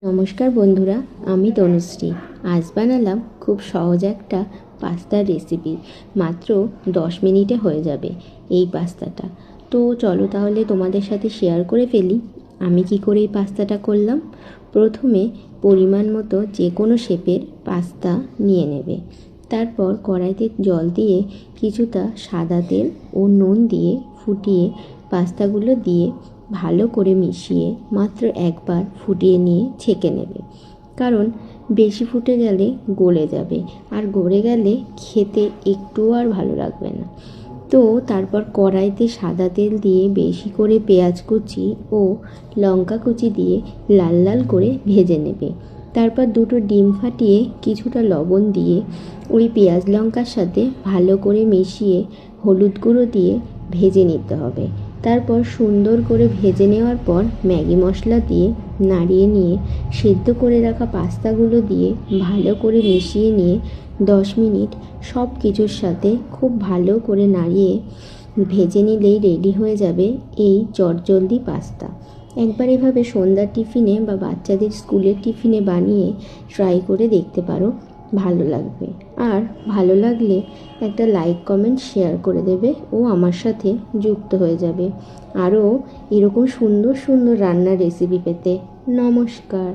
নমস্কার বন্ধুরা, আমি তনুশ্রী। আজ বানালাম খুব সহজ একটা পাস্তার রেসিপি। মাত্র 10 মিনিটে হয়ে যাবে এই পাস্তাটা। তো চলো তাহলে তোমাদের সাথে শেয়ার করে ফেলি আমি কি করে এই পাস্তাটা করলাম। প্রথমে পরিমাণ মতো যে কোনো শেপের পাস্তা নিয়ে নেবে। তারপর কড়াইতে জল দিয়ে কিছুটা সাদা তেল ও নুন দিয়ে ফুটিয়ে পাস্তাগুলো দিয়ে ভালো করে মিশিয়ে মাত্র একবার ফুটিয়ে নিয়ে ছেঁকে নেবে, কারণ বেশি ফুটে গেলে গলে যাবে, আর গলে গেলে খেতে একটুও আর ভালো লাগবে না। তো তারপর কড়াইতে সাদা তেল দিয়ে বেশি করে পেঁয়াজ কুচি ও লঙ্কা কুচি দিয়ে লাল লাল করে ভেজে নেবে। তারপর দুটো ডিম ফাটিয়ে কিছুটা লবণ দিয়ে ওই পেঁয়াজ লঙ্কার সাথে ভালো করে মিশিয়ে হলুদ গুঁড়ো দিয়ে ভেজে নিতে হবে। তারপর সুন্দর করে ভেজে নেওয়ার পর ম্যাগি মশলা দিয়ে নাড়িয়ে নিয়ে সেদ্ধ করে রাখা পাস্তাগুলো দিয়ে ভালো করে মিশিয়ে নিয়ে 10 মিনিট সব কিছুর সাথে খুব ভালো করে নাড়িয়ে ভেজে নিলেই রেডি হয়ে যাবে এই চটজলদি পাস্তা। একবার এভাবে সন্ধ্যার টিফিনে বা বাচ্চাদের স্কুলের টিফিনে বানিয়ে ট্রাই করে দেখতে পারো, ভালো লাগবে। আর ভালো লাগলে একটা লাইক কমেন্ট শেয়ার করে দেবে ও আমার সাথে যুক্ত হয়ে যাবে আরও এরকম সুন্দর সুন্দর রান্নার রেসিপি পেতে। নমস্কার।